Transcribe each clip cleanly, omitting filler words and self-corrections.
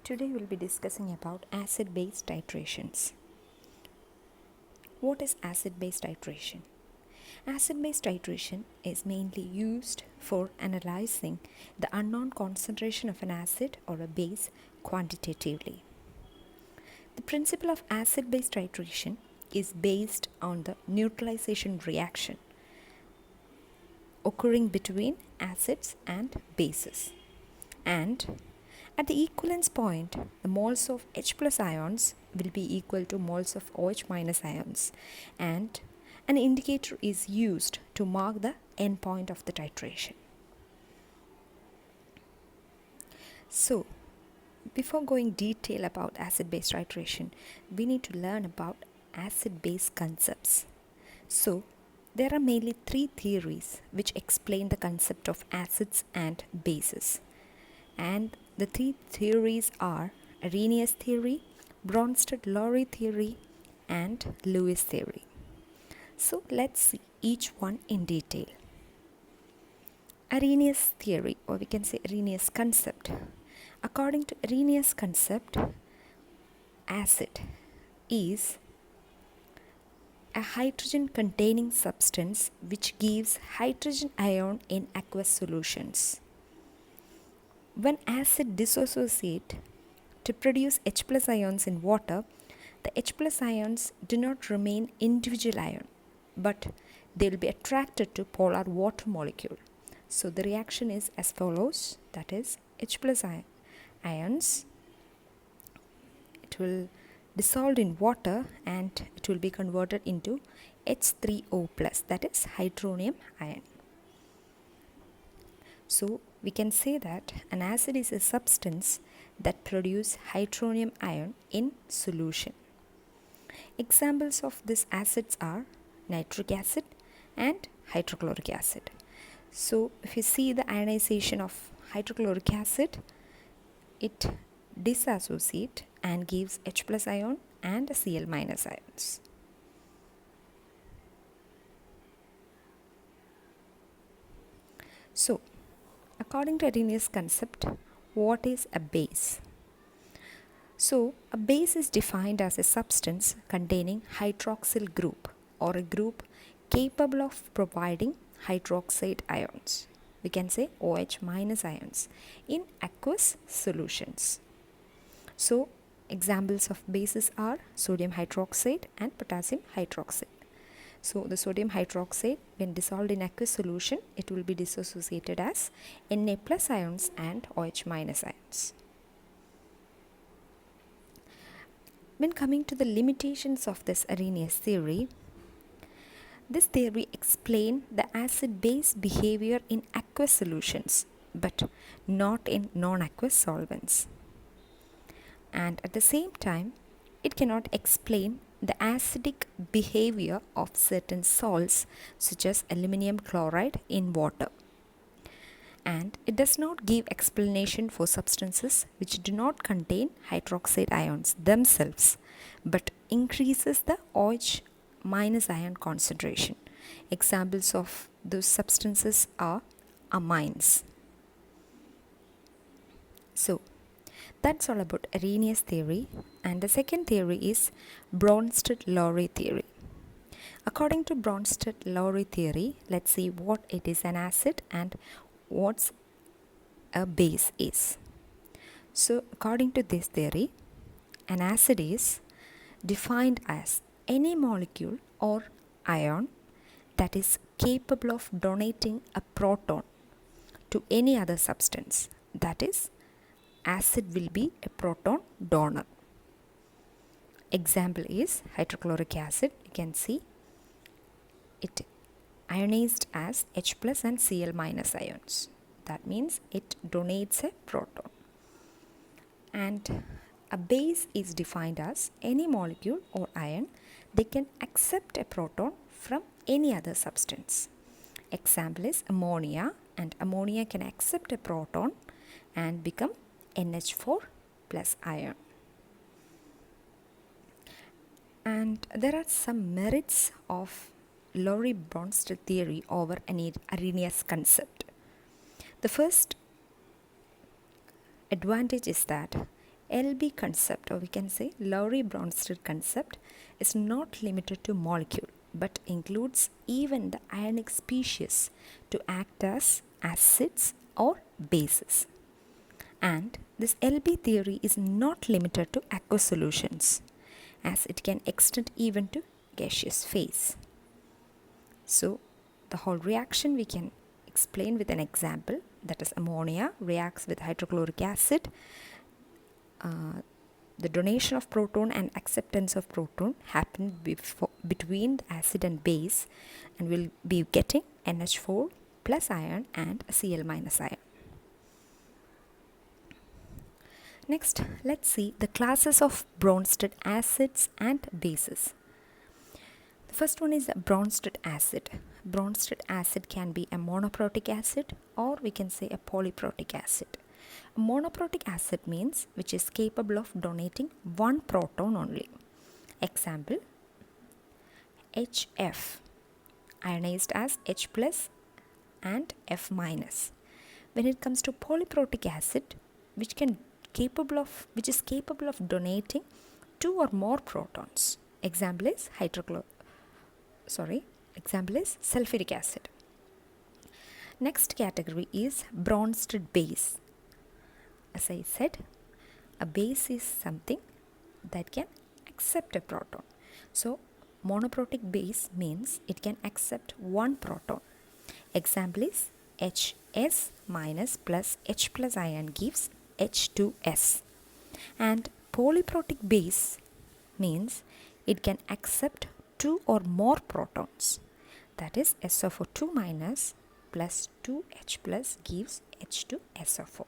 Today we'll be discussing about acid-base titrations. What is acid-base titration? Acid-base titration is mainly used for analyzing the unknown concentration of an acid or a base quantitatively. The principle of acid-base titration is based on the neutralization reaction occurring between acids and bases, and at the equivalence point, the moles of H plus ions will be equal to moles of OH minus ions, and an indicator is used to mark the end point of the titration. So, before going detail about acid-base titration, we need to learn about acid-base concepts. So, there are mainly three theories which explain the concept of acids and bases. And the three theories are Arrhenius theory, Bronsted Lowry theory, and Lewis theory. So let's see each one in detail. Arrhenius theory, or we can say Arrhenius concept. According to Arrhenius concept, acid is a hydrogen containing substance which gives hydrogen ion in aqueous solutions. When acid dissociate to produce H plus ions in water, the H plus ions do not remain individual ion, but they will be attracted to polar water molecule. So the reaction is as follows, that is H plus ions, it will dissolve in water and it will be converted into H3O plus, that is hydronium ion. So we can say that an acid is a substance that produces hydronium ion in solution. Examples of these acids are nitric acid and hydrochloric acid. So if you see the ionization of hydrochloric acid, it dissociates and gives H plus ion and Cl minus ions. So according to Arrhenius concept, what is a base? So a base is defined as a substance containing hydroxyl group or a group capable of providing hydroxide ions. We can say OH minus ions in aqueous solutions. So examples of bases are sodium hydroxide and potassium hydroxide. So the sodium hydroxide, when dissolved in aqueous solution, it will be dissociated as Na plus ions and OH minus ions. When coming to the limitations of this Arrhenius theory, this theory explains the acid-base behavior in aqueous solutions, but not in non-aqueous solvents. And at the same time, it cannot explain the acidic behavior of certain salts such as aluminum chloride in water. And it does not give explanation for substances which do not contain hydroxide ions themselves, but increases the OH minus ion concentration. Examples of those substances are amines. So that's all about Arrhenius theory, and the second theory is Bronsted-Lowry theory. According to Bronsted-Lowry theory, let's see what it is an acid and what a base is. So according to this theory, an acid is defined as any molecule or ion that is capable of donating a proton to any other substance, that is, acid will be a proton donor. Example is hydrochloric acid. You can see it ionized as H plus and Cl minus ions. That means it donates a proton. And a base is defined as any molecule or ion that can accept a proton from any other substance. Example is ammonia, and ammonia can accept a proton and become NH4 plus ion. And there are some merits of Lowry-Bronsted theory over Arrhenius concept. The first advantage is that LB concept, or we can say Lowry Bronsted concept, is not limited to molecule but includes even the ionic species to act as acids or bases. And this LB theory is not limited to aqueous solutions, as it can extend even to gaseous phase. So the whole reaction we can explain with an example, that is ammonia reacts with hydrochloric acid. The donation of proton and acceptance of proton happen between the acid and base, and we'll be getting NH4 plus ion and Cl minus ion. Next, let's see the classes of Bronsted acids and bases. The first one is Bronsted acid. Bronsted acid can be a monoprotic acid, or we can say a polyprotic acid. A monoprotic acid means which is capable of donating one proton only. Example, HF, ionized as H plus and F minus. When it comes to polyprotic acid, which is capable of donating two or more protons. Example is sulfuric acid. Next category is Bronsted base. As I said, a base is something that can accept a proton. So monoprotic base means it can accept one proton. Example is HS minus plus H plus ion gives H2S. And polyprotic base means it can accept two or more protons. That is SO4 minus plus 2H plus gives H2SO4.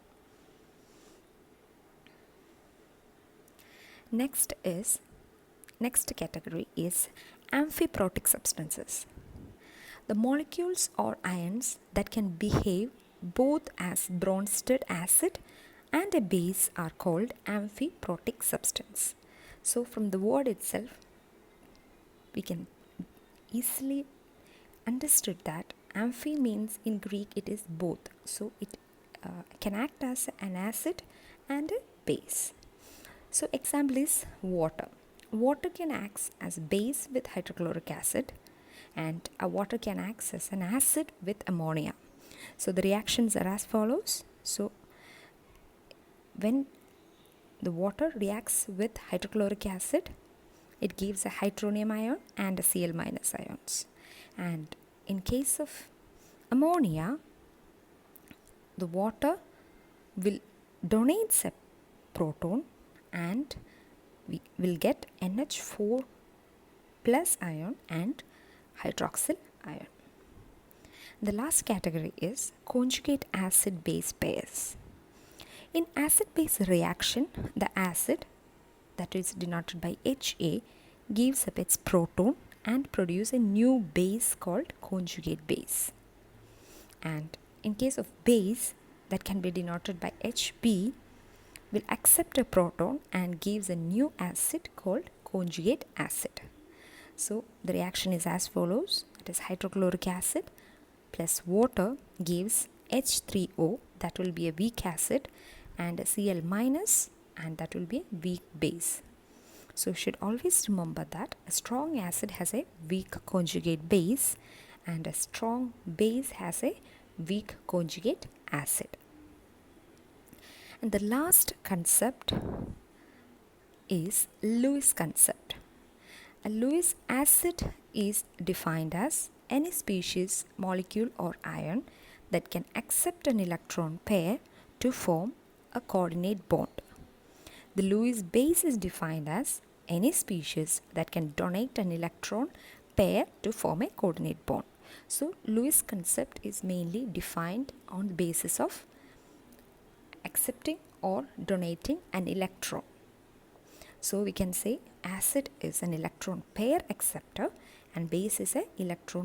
Next category is amphiprotic substances. The molecules or ions that can behave both as Bronsted acid and a base are called amphiprotic substance. So from the word itself, we can easily understood that amphi means in Greek it is both. So it can act as an acid and a base. So example is water. Water can act as base with hydrochloric acid, and a water can act as an acid with ammonia. So the reactions are as follows. So when the water reacts with hydrochloric acid, it gives a hydronium ion and a Cl minus ions. And in case of ammonia, the water will donate a proton and we will get NH4 plus ion and hydroxyl ion. The last category is conjugate acid base pairs. In acid base reaction, the acid, that is denoted by Ha, gives up its proton and produce a new base called conjugate base. And in case of base, that can be denoted by Hb, will accept a proton and gives a new acid called conjugate acid. So the reaction is as follows. That is hydrochloric acid plus water gives H3O, that will be a weak acid, and a Cl minus, and that will be a weak base. So you should always remember that a strong acid has a weak conjugate base and a strong base has a weak conjugate acid. And the last concept is Lewis concept. A Lewis acid is defined as any species, molecule or ion that can accept an electron pair to form a coordinate bond. The Lewis base is defined as any species that can donate an electron pair to form a coordinate bond. So Lewis concept is mainly defined on the basis of accepting or donating an electron. So we can say acid is an electron pair acceptor and base is an electron